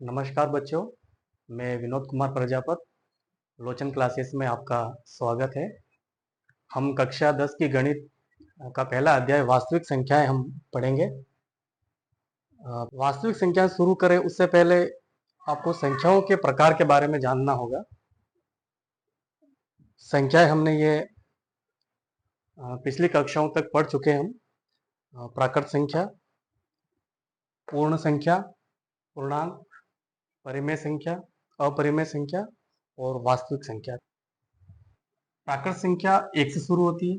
नमस्कार बच्चों, मैं विनोद कुमार प्रजापत लोचन क्लासेस में आपका स्वागत है। हम कक्षा 10 की गणित का पहला अध्याय वास्तविक संख्याएं हम पढ़ेंगे। वास्तविक संख्या शुरू करें उससे पहले आपको संख्याओं के प्रकार के बारे में जानना होगा। संख्याएं हमने ये पिछली कक्षाओं तक पढ़ चुके हैं हम। प्राकृत संख्या, पूर्ण संख्या, पूर्णांक, परिमेय संख्या, अपरिमेय संख्या और वास्तविक संख्या। प्राकृत संख्या 1 से शुरू होती है।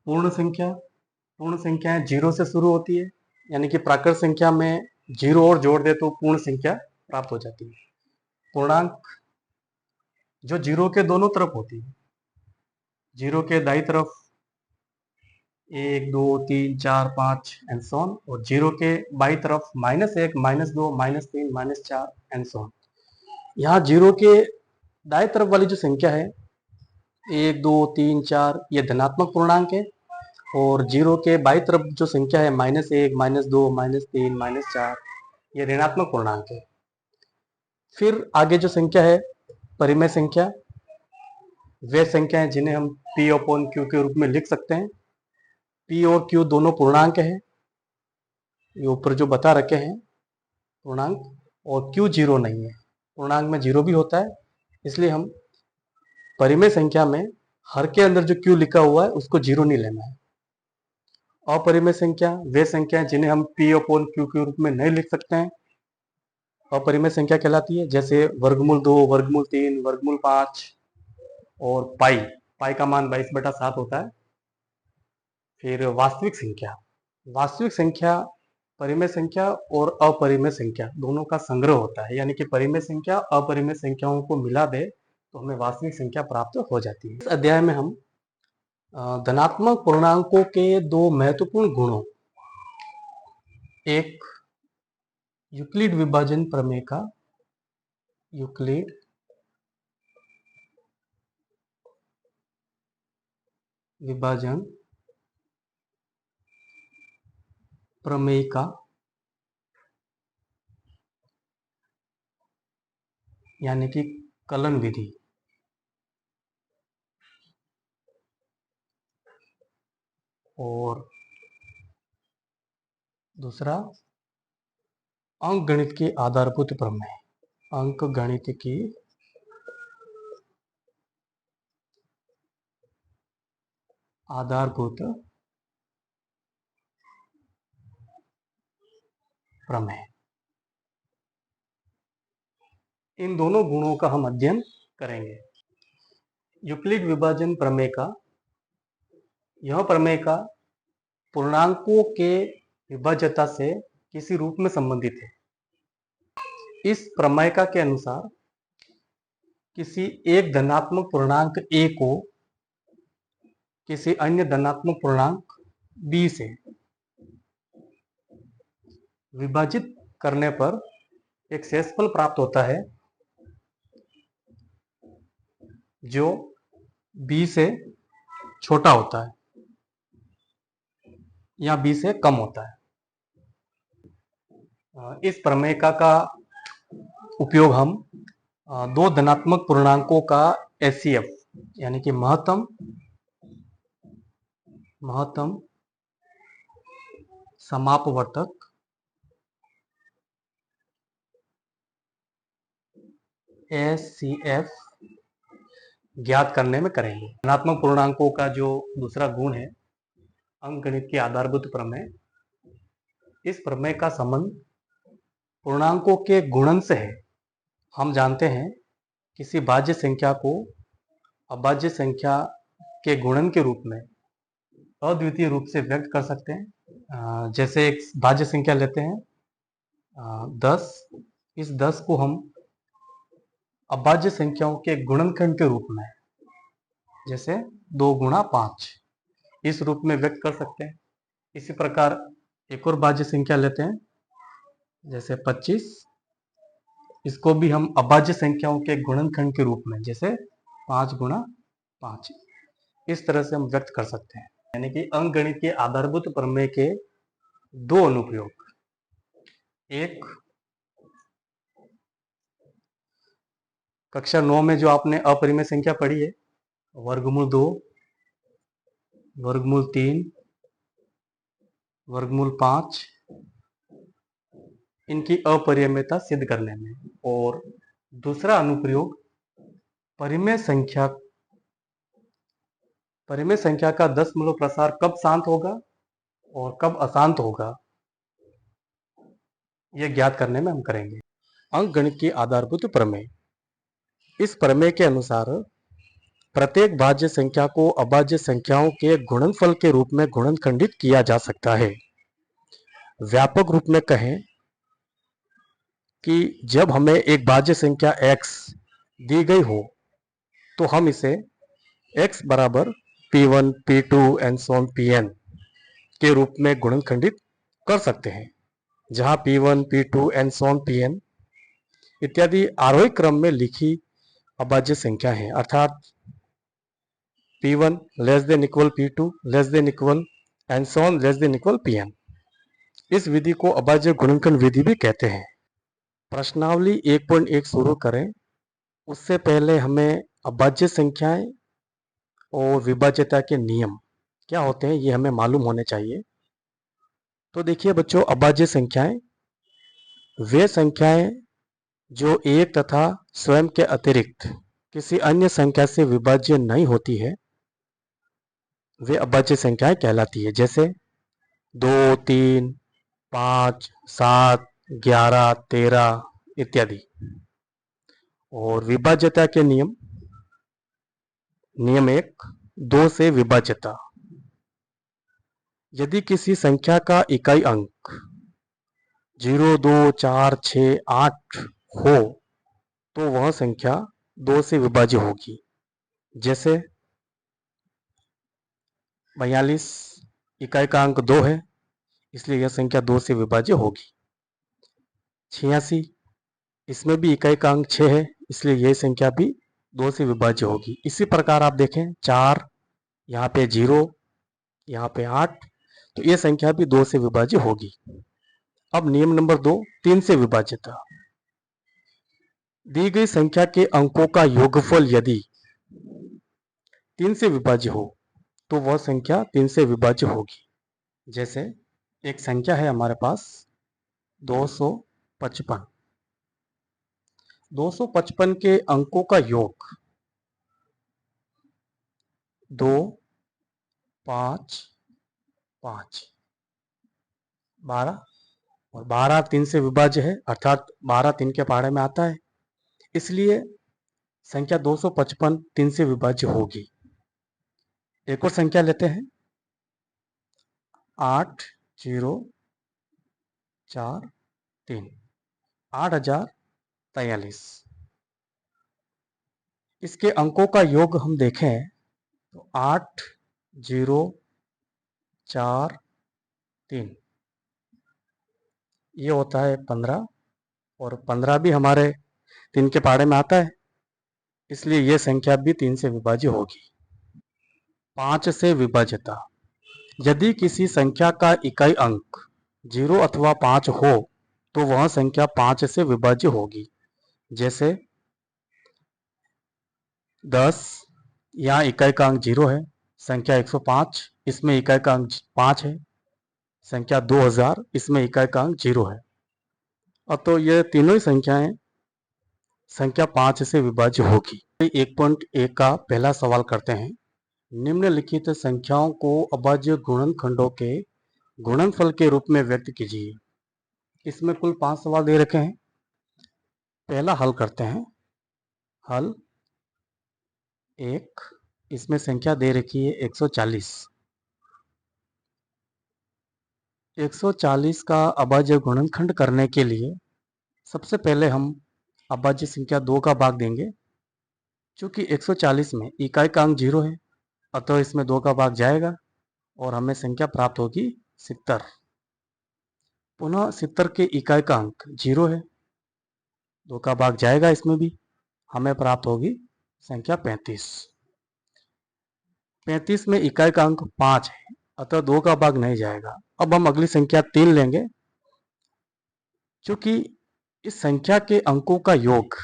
पूर्ण संख्याएं 0 से शुरू होती है, यानी कि प्राकृत संख्या में 0 और जोड़ दे तो पूर्ण संख्या प्राप्त हो जाती है। पूर्णांक जो 0 के दोनों तरफ होती है, 0 के दाई तरफ 1, 2, 3, 4, 5 एंड सो ऑन, और 0 के बाई तरफ -1, -2, -3, -4 एंड सो ऑन। यहाँ 0 के दाई तरफ वाली जो संख्या है 1, 2, 3, 4 ये धनात्मक पूर्णांक है, और 0 के बाई तरफ जो संख्या है -1, -2, -3, -4 ये ऋणात्मक पूर्णांक है। फिर आगे जो संख्या है परिमेय संख्या, वे संख्याएं जिन्हें हम P/Q के रूप में लिख सकते हैं। P और Q दोनों पूर्णांक हैं, ये ऊपर जो बता रखे हैं पूर्णांक, और Q 0 नहीं है। पूर्णांक में 0 भी होता है, इसलिए हम परिमेय संख्या में हर के अंदर जो Q लिखा हुआ है उसको 0 नहीं लेना है। अपरिमेय संख्या वे संख्याएं जिन्हें हम P/Q के रूप में नहीं लिख सकते हैं, अपरिमेय संख्या कहलाती है, जैसे वर्गमूल 2, वर्गमूल 3, वर्गमूल 5 और पाई का मान 22/7 होता है। फिर वास्तविक संख्या परिमेय संख्या और अपरिमेय संख्या दोनों का संग्रह होता है, यानी कि परिमेय संख्या अपरिमेय संख्याओं को मिला दे तो हमें वास्तविक संख्या प्राप्त हो जाती है। इस अध्याय में हम धनात्मक पूर्णांकों के दो महत्वपूर्ण गुणों, एक यूक्लिड विभाजन प्रमेय का यानी कि कलन विधि, और दूसरा अंकगणित की आधारभूत प्रमेय, अंकगणित की आधारभूत प्रमेय। इन दोनों गुणों का हम अध्ययन करेंगे। यूक्लिड विभाजन प्रमेय का, यह प्रमेय का पूर्णांकों के विभाज्यता से किसी रूप में संबंधित है। इस प्रमेय का के अनुसार किसी एक धनात्मक पूर्णांक a को किसी अन्य धनात्मक पूर्णांक b से विभाजित करने पर एक शेषफल प्राप्त होता है जो b से छोटा होता है या b से कम होता है। इस प्रमेय का उपयोग हम दो धनात्मक पूर्णांकों का HCF यानी कि महत्तम समापवर्तक HCF ज्ञात करने में करेंगे। धनात्मक पूर्णांकों का जो दूसरा गुण है अंकगणित की आधारभूत प्रमेय, इस प्रमेय का संबंध पूर्णांकों के गुणन से है। हम जानते हैं किसी भाज्य संख्या को अभाज्य संख्या के गुणन के रूप में अद्वितीय रूप से व्यक्त कर सकते हैं। जैसे एक भाज्य संख्या लेते हैं 10, इस 10 को हम अभाज्य संख्याओं के गुणनखंड के रूप में, जैसे 2 गुणा 5, इस रूप में व्यक्त कर सकते हैं। इसी प्रकार एक और भाज्य संख्या लेते हैं जैसे 25, इसको भी हम अभाज्य संख्याओं के गुणनखंड के रूप में, जैसे 5 गुणा 5, इस तरह से हम व्यक्त कर सकते हैं। यानी कि अंकगणित के आधारभूत प्रमेय के दो अनुप्रयोग, एक कक्षा 9 में जो आपने अपरिमेय संख्या पढ़ी है, वर्गमूल 2, वर्गमूल 3, वर्गमूल 5, इनकी अपरिमेयता सिद्ध करने में। और दूसरा अनुप्रयोग परिमेय संख्या का दशमलव प्रसार कब शांत होगा और कब अशांत होगा, यह ज्ञात करने में हम करेंगे। अंकगणित की आधारभूत प्रमेय। इस प्रमेय के अनुसार प्रत्येक भाज्य संख्या को अभाज्य संख्याओं के गुणनफल के रूप में गुणनखंडित किया जा सकता है। व्यापक रूप में कहें कि जब हमें एक भाज्य संख्या x दी गई हो तो हम इसे x बराबर p1, p2 and so on pn के रूप में गुणनखंडित कर सकते हैं, जहां p1, p2 and so on pn इत्यादि आरोही क्रम में लिखी अभाज्य संख्या है, अर्थात p1 less than equal p2 less than equal and so on less than equal pn। इस विधि को अभाज्य गुणनखंड विधि भी कहते हैं। प्रश्नावली 1.1 शुरू करें उससे पहले हमें अभाज्य संख्याएं और विभाज्यता के नियम क्या होते हैं ये हमें मालूम होने चाहिए। तो देखिए बच्चों, अभाज्य संख्याएं वे संख्याएं जो एक तथा स्वयं के अतिरिक्त किसी अन्य संख्या से विभाज्य नहीं होती है, वे अभाज्य संख्याएं कहलाती है। जैसे 2, 3, 5, 7, 11, 13 इत्यादि। और विभाज्यता के नियम 1, 2 से विभाज्यता। यदि किसी संख्या का इकाई अंक 0, 2, 4, 6, 8 हो तो वह संख्या 2 से विभाज्य होगी। जैसे 42 इकाई का अंक 2 है, इसलिए यह संख्या 2 से विभाज्य होगी। 86 इसमें भी इकाई का अंक 6 है, इसलिए यह संख्या भी 2 से विभाज्य होगी। इसी प्रकार आप देखें 4, यहाँ पे 0, यहाँ पे 8, तो यह संख्या भी 2 से विभाज्य होगी। अब नियम नंबर 2, 3 से विभाज्यता। दी गई संख्या के अंकों का योगफल यदि 3 से विभाज्य हो तो वह संख्या 3 से विभाज्य होगी। जैसे एक संख्या है हमारे पास 255। 255 के अंकों का योग 2, 5, 5, 12 और 12 3 से विभाज्य है, अर्थात 12 3 के पहाड़े में आता है, इसलिए संख्या 255 3 से विभाज्य होगी। एक और संख्या लेते हैं 8043, 8043। इसके अंकों का योग हम देखें तो 8043 ये होता है 15, और 15 भी हमारे 3 के पहाड़े में आता है, इसलिए यह संख्या भी 3 से विभाज्य होगी। 5 से विभाज्यता। यदि किसी संख्या का इकाई अंक 0 अथवा 5 हो तो वह संख्या 5 से विभाज्य होगी। जैसे 10 यहाँ इकाई का अंक 0 है, संख्या 105 इसमें इकाई का अंक 5 है, संख्या 2000 इसमें इकाई का अंक 0 है। अब तो ये तीनों ही संख्याएं संख्या 5 से विभाज्य होगी। 1.1 का पहला सवाल करते हैं। निम्नलिखित संख्याओं को अभाज्य गुणनखंडों के गुणनफल के रूप में व्यक्त कीजिए। इसमें कुल 5 सवाल दे रखे हैं। पहला हल करते हैं। हल 1, इसमें संख्या दे रखी है 140। 140 का अभाज्य गुणनखंड करने के लिए सबसे पहले हम अभाज्य संख्या 2 का भाग देंगे। चूंकि 140 में इकाई का अंक 0 है, अतः इसमें 2 का भाग जाएगा और हमें संख्या प्राप्त होगी 70। पुनः 70 के इकाई का अंक 0 है, 2 का भाग जाएगा इसमें भी, हमें प्राप्त होगी संख्या 35। 35 में इकाई का अंक 5 है, अतः 2 का भाग नहीं जाएगा। अब हम अगली संख्या 3 लेंगे। चूंकि इस संख्या के अंकों का योग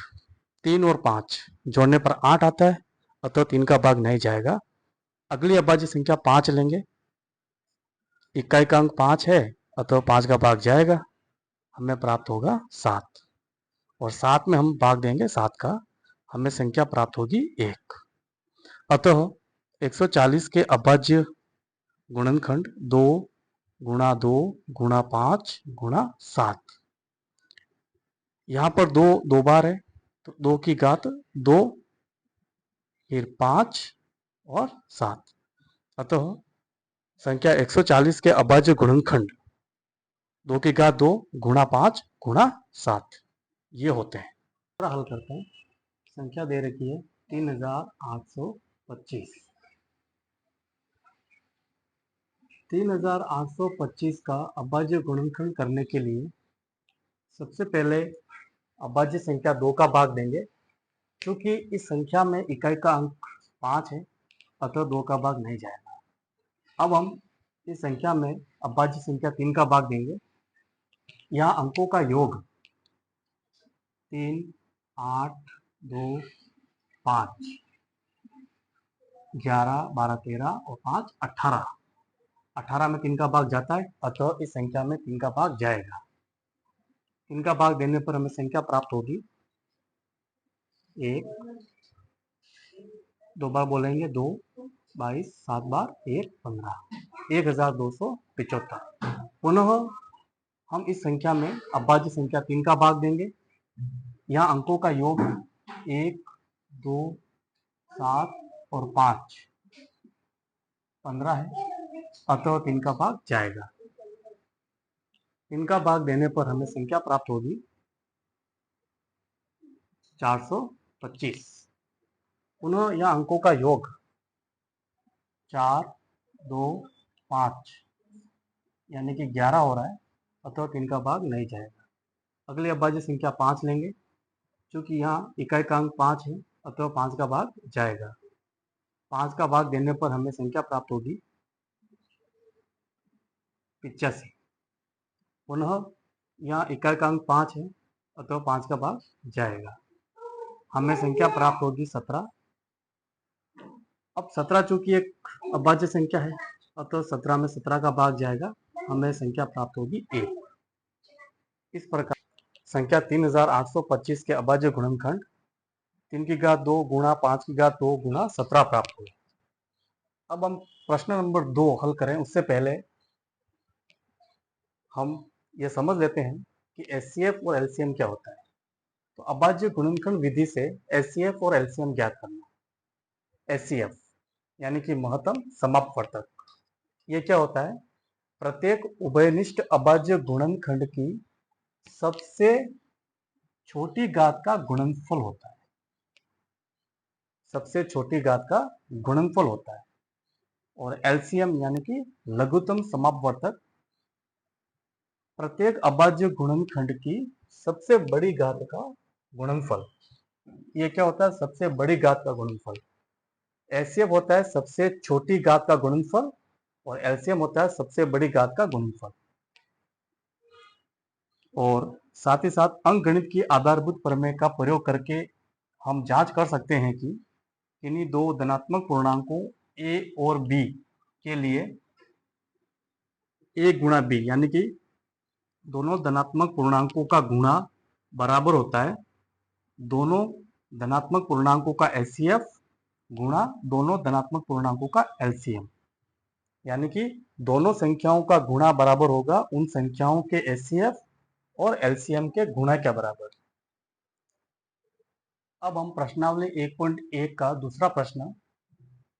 3 और 5 जोड़ने पर 8 आता है, अतः 3 का भाग नहीं जाएगा। अगली अभाज्य संख्या 5 लेंगे, इकाई का अंक 5 है, अतः 5 का भाग जाएगा, हमें प्राप्त होगा 7। और 7 में हम भाग देंगे 7 का, हमें संख्या प्राप्त होगी 1। अतः 140 के अभाज्य गुणनखंड 2 गुणा 2 गुणा 5 गुणा 7। यहाँ पर 2 दो बार है, तो 2 की घात 2, फिर 5 और 7। अतः संख्या 140 के अभाज्य गुणनखंड 2 की घात 2 गुणा 5 गुणा 7 ये होते हैं। थोड़ा हल करते हैं। संख्या दे रखी है 3825। 3825 का अभाज्य गुणनखंड करने के लिए सबसे पहले अभाज्य संख्या 2 का भाग देंगे। क्योंकि इस संख्या में इकाई का अंक 5 है, अतः 2 का भाग नहीं जाएगा। अब हम इस संख्या में अभाज्य संख्या 3 का भाग देंगे। यहाँ अंकों का योग 3, 8, 2, 5, 11, 12, 13 और 5, 18। 18 में 3 का भाग जाता है, अतः इस संख्या में 3 का भाग जाएगा। 3 का भाग देने पर हमें संख्या प्राप्त होगी 1, 2 बार बोलेंगे 2, 22, 7 बार 1, 15, 1275। पुनः हम इस संख्या में अभाज्य संख्या 3 का भाग देंगे। यहाँ अंकों का योग 1, 2, 7 और 5, 15 है, अतः 3 का भाग जाएगा। 3 का भाग देने पर हमें संख्या प्राप्त होगी 425। पुनः यह अंकों का योग 4, 2, 5 यानी कि 11 हो रहा है, अतः 3 का भाग नहीं जाएगा। अगली अभाज्य संख्या 5 लेंगे। क्योंकि यहाँ इकाई का अंक 5 है, अतः 5 का भाग जाएगा। 5 का भाग देने पर हमें संख्या प्राप्त होगी 85। पुनः यहाँ इकाई का अंक 5 है, अतः 5 का भाग जाएगा, हमें संख्या प्राप्त होगी 17। अब 17 चूंकि एक अभाज्य संख्या है, अतः 17 में 17 का भाग जाएगा, हमें संख्या प्राप्त होगी 1। इस प्रकार संख्या 3825 के अभाज्य गुणनखंड 3 की घात 2 गुणा 5 की घात 2 गुणा 17 प्राप्त हुए। अब हम प्रश्न नंबर 2 हल करें उससे पहले हम ये समझ लेते हैं कि एचसीएफ और एलसीएम क्या होता है। तो अभाज्य गुणनखंड विधि से एचसीएफ और एलसीएम ज्ञात करना। एचसीएफ यानी कि महत्तम समापवर्तक। ये क्या होता है? प्रत्येक उभयनिष्ठ अभाज्य गुणनखंड की सबसे छोटी घात का गुणनफल होता है। सबसे छोटी घात का गुणनफल होता है। और एलसीएम यानी कि लघुत्तम समापवर्तक प्रत्येक अभाज्य गुणनखंड की सबसे बड़ी घात का गुणनफल। ये क्या होता है? सबसे बड़ी घात का गुणनफल। एचसीएफ होता है सबसे छोटी घात का गुणनफल और एलसीएम होता है सबसे बड़ी घात का गुणनफल। और साथ ही साथ अंकगणित की आधारभूत प्रमेय का प्रयोग करके हम जांच कर सकते हैं कि किन्हीं दो धनात्मक पूर्णांकों a और b के लिए a गुणा b यानी कि दोनों धनात्मक पूर्णांकों का गुणा बराबर होता है दोनों धनात्मक पूर्णांकों का एचसीएफ गुणा दोनों धनात्मक पूर्णांकों का एलसीएम। यानी कि दोनों संख्याओं का गुणा बराबर होगा उन संख्याओं के एचसीएफ और एलसीएम के गुणा के बराबर। अब हम प्रश्नावली 1.1 का दूसरा प्रश्न,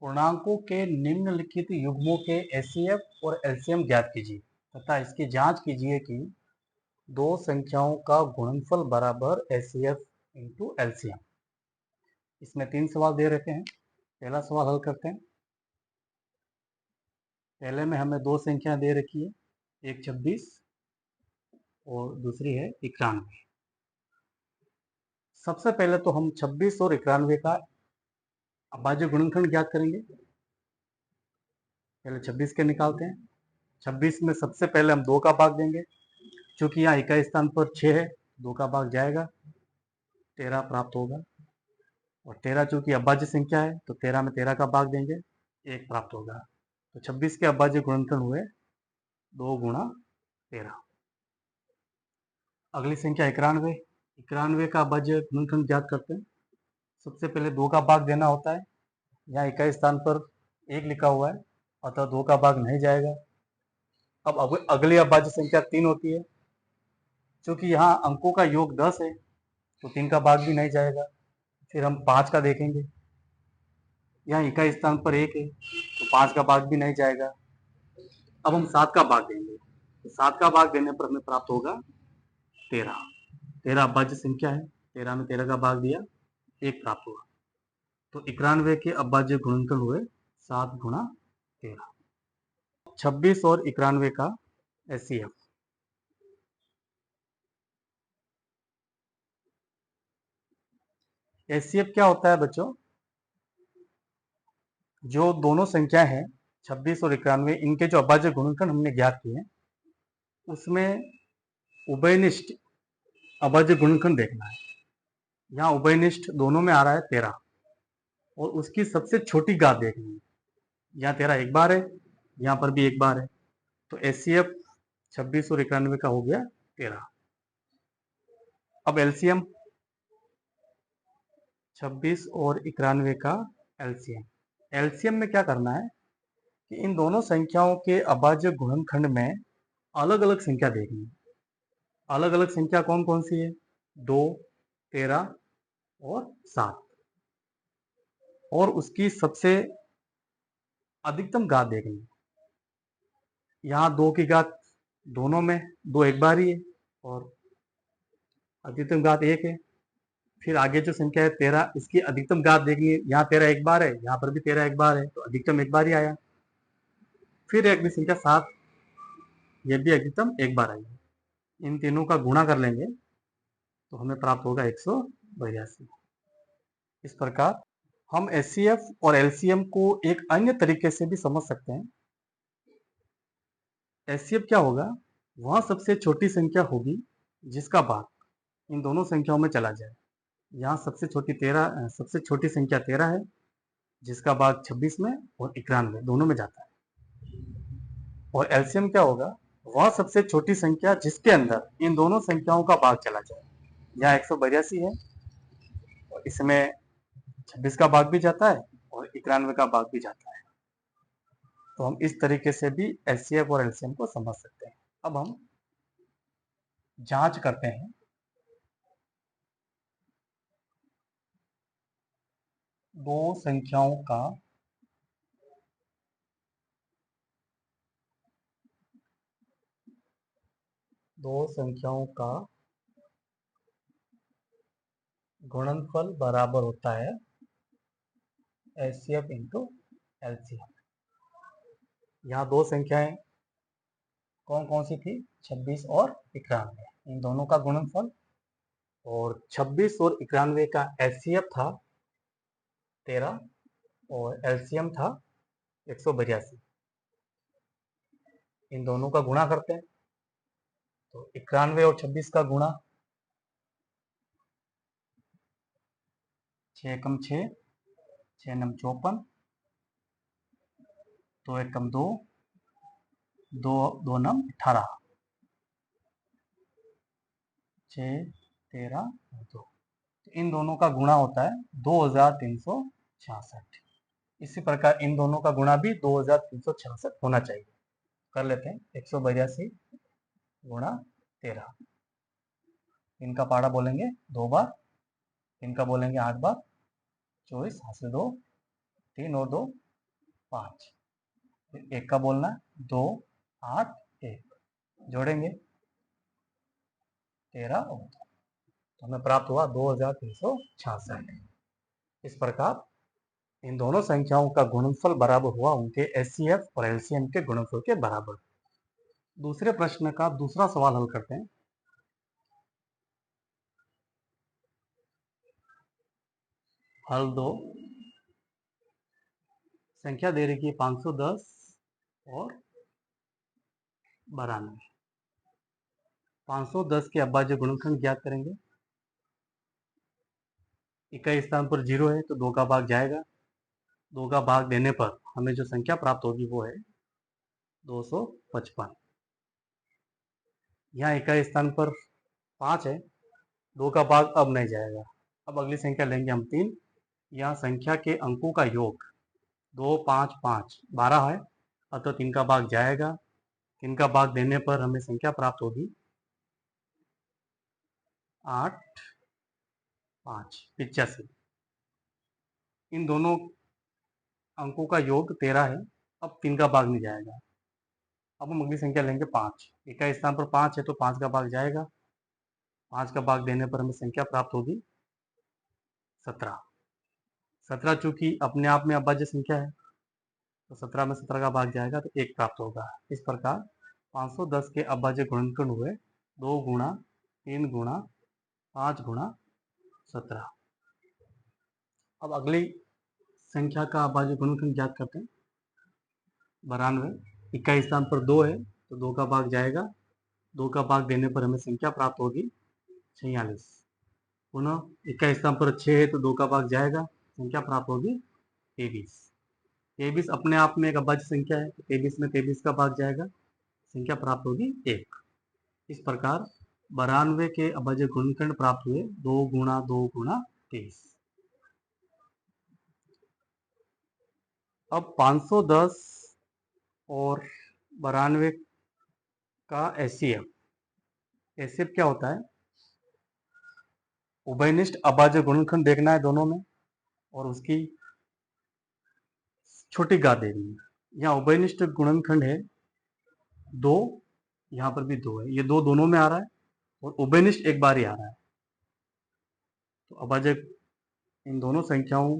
पूर्णांकों के निम्नलिखित युग्मों के एचसीएफ और एलसीएम ज्ञात कीजिए तथा इसकी जांच कीजिए कि दो संख्याओं का गुणनफल बराबर एचसीएफ इंटू एलसीएम। इसमें 3 सवाल दे रखे हैं। पहला सवाल हल करते हैं। पहले में हमें दो संख्या दे रखी है, एक 26 और दूसरी है 91। सबसे पहले तो हम 26 और 91 का अभाज्य गुणनखंड ज्ञात करेंगे। पहले 26 के निकालते हैं। 26 में सबसे पहले हम 2 का भाग देंगे। चूंकि यहाँ इकाई स्थान पर 6 है, 2 का भाग जाएगा, 13 प्राप्त होगा। और 13 चूंकि अभाज्य संख्या है तो 13 में 13 का भाग देंगे, 1 प्राप्त होगा। तो 26 के अभाज्य गुणनखंड हुए 2 गुणा 13। अगली संख्या 91। 91 का अभाज्य गुणनखंड ज्ञात करते हैं। सबसे पहले 2 का भाग देना होता है। यहाँ इकाई स्थान पर 1 लिखा हुआ है, अतः 2 का भाग नहीं जाएगा। अब अगली अभाज्य संख्या 3 होती है। क्योंकि यहाँ अंकों का योग 10 है तो 3 का भाग भी नहीं जाएगा। फिर हम 5 का देखेंगे। यहाँ इकाई स्थान पर 1 है तो 5 का भाग भी नहीं जाएगा। अब हम 7 का भाग देंगे। तो 7 का भाग देने पर हमें प्राप्त होगा 13। 13 अभाज्य संख्या है, 13 में 13 का भाग दिया, 1 प्राप्त हुआ। तो 91 के अभाज्य गुणनखंड हुए 7 गुणा 13। 26 और 91 का एचसीएफ। एचसीएफ क्या होता है बच्चों? जो दोनों संख्या है 26 और 91, इनके जो अभाज्य गुणनखंड हमने ज्ञात किए हैं उसमें उभयनिष्ठ अभाज्य गुणनखंड देखना है। यहाँ उभयनिष्ठ दोनों में आ रहा है 13 और उसकी सबसे छोटी घात देखनी है। यहाँ 13 एक बार है, यहाँ पर भी एक बार है, तो एचसीएफ 26 और 91 का हो गया 13। अब एलसीएम 26 और 91 का एलसीएम। एलसीएम में क्या करना है कि इन दोनों संख्याओं के अभाज्य गुणनखंड में अलग अलग संख्या देखनी है। अलग अलग संख्या कौन कौन सी है? 2, 13 और 7, और उसकी सबसे अधिकतम घात देखनी है। यहाँ 2 की घात दोनों में 2 एक बार ही है और अधिकतम घात 1 है। फिर आगे जो संख्या है 13, इसकी अधिकतम घात देखनी है। यहाँ 13 एक बार है, यहाँ पर भी 13 एक बार है, तो अधिकतम एक बार ही आया। फिर अगली संख्या 7, ये भी अधिकतम एक बार आई है। इन तीनों का गुणा कर लेंगे तो हमें प्राप्त होगा 182। इस प्रकार हम एचसीएफ और एलसीएम को एक अन्य तरीके से भी समझ सकते हैं। एचसीएफ क्या होगा? वह सबसे छोटी संख्या होगी जिसका भाग इन दोनों संख्याओं में चला जाए। यहाँ सबसे छोटी संख्या 13 है जिसका भाग 26 में और 91 दोनों में जाता है। और एलसीएम क्या होगा? वह सबसे छोटी संख्या जिसके अंदर इन दोनों संख्याओं का भाग चला जाए। यहाँ 182 है और इसमें 26 का भाग भी जाता है और 91 का भाग भी जाता है। तो हम इस तरीके से भी एचसीएफ और एलसीएम को समझ सकते हैं। अब हम जांच करते हैं। दो संख्याओं का गुणनफल बराबर होता है एचसीएफ इंटू एलसीएम। यहाँ दो संख्याएं कौन कौन सी थी? 26 और 91। इन दोनों का गुणनफल, और 26 और 91 का एचसीएफ था 13 और एलसीएम था 182। इन दोनों का गुणा करते हैं तो 91 और 26 का गुणा 6 कम 6, 6 नम 54, 2 एक कम 2, 2 नम 18, 6, 13 और 2। तो इन दोनों का गुणा होता है 2366। इसी प्रकार इन दोनों का गुणा भी 2366 होना चाहिए। कर लेते हैं। 182 गुणा 13। इनका पाड़ा बोलेंगे 2 बार, इनका बोलेंगे 8 बार। 24 हासिल 2, 3 और 2 5, फिर 1 का बोलना 2, 8, 1 जोड़ेंगे 13 और 2, तो हमें प्राप्त हुआ 2366। इस प्रकार इन दोनों संख्याओं का गुणनफल बराबर हुआ उनके एचसीएफ और एलसीएम के गुणनफल के बराबर। दूसरे प्रश्न का दूसरा सवाल हल करते हैं। हल 2। संख्या दे रखी है 510 और 92। 510 के अभाज्य गुणनखंड ज्ञात करेंगे। इकाई स्थान पर 0 है तो 2 का भाग जाएगा, 2 का भाग देने पर हमें जो संख्या प्राप्त होगी वो है 255। यहाँ इकाई स्थान पर 5 है, 2 का भाग अब नहीं जाएगा। अब अगली संख्या लेंगे हम 3। यहाँ संख्या के अंकों का योग 2, 5, 5, 12 है, अतः 3 का भाग जाएगा। 3 का भाग देने पर हमें संख्या प्राप्त होगी 8, 5, 85। इन दोनों अंकों का योग 13 है, अब 3 का भाग नहीं जाएगा। अब हम अगली संख्या लेंगे 5। इकाई स्थान पर 5 है तो 5 का भाग जाएगा। 5 का भाग देने पर हमें संख्या प्राप्त होगी 17। 17 चूंकि अपने आप में अभाज्य संख्या है तो 17 में 17 का भाग जाएगा तो 1 प्राप्त होगा। इस प्रकार 510 के अभाज्य गुणनखंड हुए 2 गुणा 3 गुणा 5 गुणा 17। अब अगली संख्या का अभाज्य गुणनखंड ज्ञात करते हैं। 92। इकाई स्थान पर 2 है तो 2 का भाग जाएगा। 2 का भाग देने पर हमें संख्या प्राप्त होगी 46। पुनः इकाई स्थान पर 6 है तो 2 का भाग जाएगा, संख्या प्राप्त होगी 23। 23 अपने आप में एक अभाज्य संख्या है तो 23 में 23 का भाग जाएगा, संख्या प्राप्त होगी 1। इस प्रकार 92 के अभाज्य गुणनखंड प्राप्त हुए 2 गुणा 2 गुणा 23। अब 510 और 92 का एचसीएफ क्या होता है? उभयनिष्ठ अभाज्य गुणनखंड देखना है दोनों में और उसकी छोटी घात देखनी है। यहाँ उभयनिष्ठ गुणनखंड है 2, यहाँ पर भी 2 है, ये 2 दोनों में आ रहा है और उभयनिष्ठ एक बार ही आ रहा है। तो अभाज्य इन दोनों संख्याओं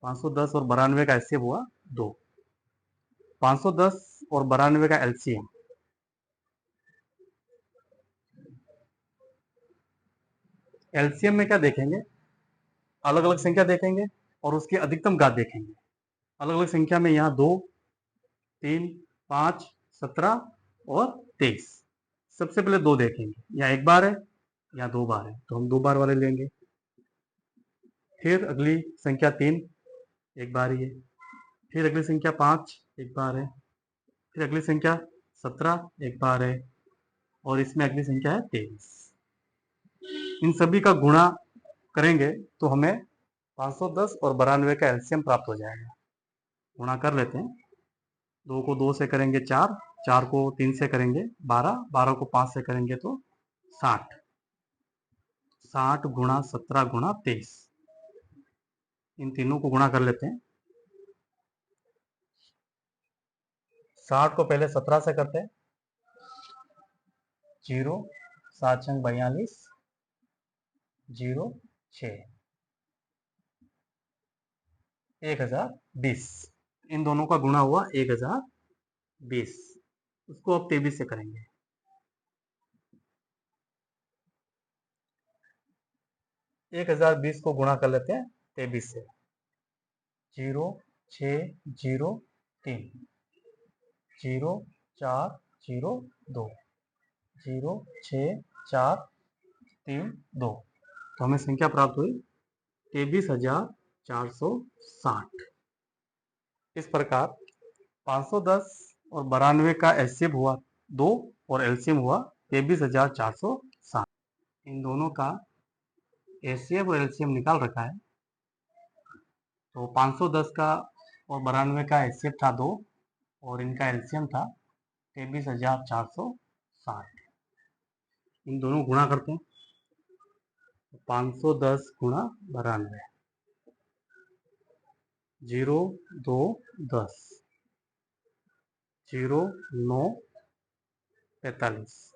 510 और 92 का एचसीएफ हुआ 2। 510 और 92 का एलसीएम एलसीएम में क्या देखेंगे? अलग अलग संख्या देखेंगे और उसकी अधिकतम घात देखेंगे। अलग अलग संख्या में यहाँ 2, 3, 5, 17 और 23। सबसे पहले 2 देखेंगे, यहाँ 1 बार है, यहाँ 2 बार है तो हम 2 बार वाले लेंगे। फिर अगली संख्या 3 1 बार ही है। फिर अगली संख्या 5 1 बार है। फिर अगली संख्या 17 1 बार है और इसमें अगली संख्या है 23। इन सभी का गुणा करेंगे तो हमें 510 और 92 का एलसीएम प्राप्त हो जाएगा। गुणा कर लेते हैं। 2 को 2 से करेंगे 4, 4 को 3 से करेंगे 12, 12 को 5 से करेंगे तो 60। 60 गुणा 17 गुणा 23। इन तीनों को गुणा कर लेते हैं। 60 को पहले 17 से करते हैं। 0 7 42 0 6 1020। इन दोनों का गुणा हुआ 1020। उसको अब 23 से करेंगे। 1020 को गुणा कर लेते हैं 23 से। 0 6 0 3 0 4 0 2 0 6 4 3 2। तो हमें संख्या प्राप्त हुई 23,460। इस प्रकार 510 और 92 का एचसीएफ हुआ 2 और एलसीएम हुआ 23,460। इन दोनों का एचसीएफ और एलसीएम निकाल रखा है। तो 510 का और 92 का एचसीएफ था 2 और इनका एलसीएम था 23,460। इन दोनों गुणा करते हैं। 510 गुणा 92, 0 2 10, 0 9 45,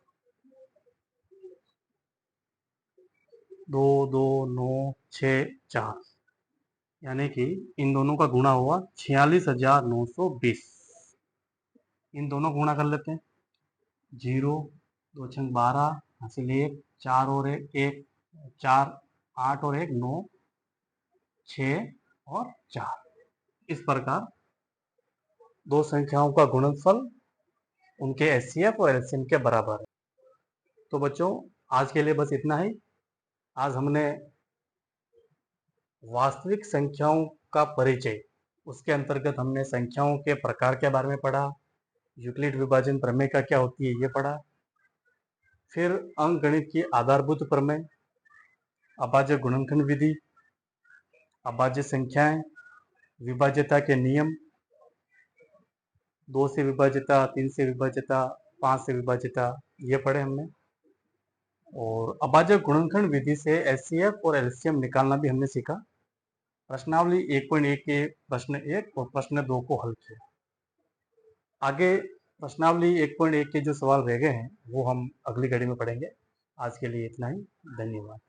2 2 9 6 4, यानी कि इन दोनों का गुणा हुआ 46,920। इन दोनों को गुणा कर लेते हैं। 0 2 छंग 12 हासिल 1 4 और 1 4 8 और 1 9 6 और 4। इस प्रकार दो संख्याओं का गुणनफल उनके एचसीएफ और एलसीएम के बराबर है। तो बच्चों आज के लिए बस इतना ही। आज हमने वास्तविक संख्याओं का परिचय, उसके अंतर्गत हमने संख्याओं के प्रकार के बारे में पढ़ा, यूक्लिड विभाजन प्रमेय का क्या होती है ये पढ़ा, फिर अंकगणित की आधारभूत प्रमेय, अभाज्य गुणनखंड विधि, अभाज्य संख्याएं, विभाज्यता के नियम, 2 से विभाज्यता, 3 से विभाज्यता, 5 से विभाज्यता, ये पढ़े हमने। और अभाज्य गुणनखंड विधि से एचसीएफ और एलसीएम निकालना भी हमने सीखा। प्रश्नावली 1.1 के प्रश्न 1 और प्रश्न 2 को हल किया। आगे प्रश्नावली 1.1 के जो सवाल रह गए हैं वो हम अगली घड़ी में पढ़ेंगे। आज के लिए इतना ही। धन्यवाद।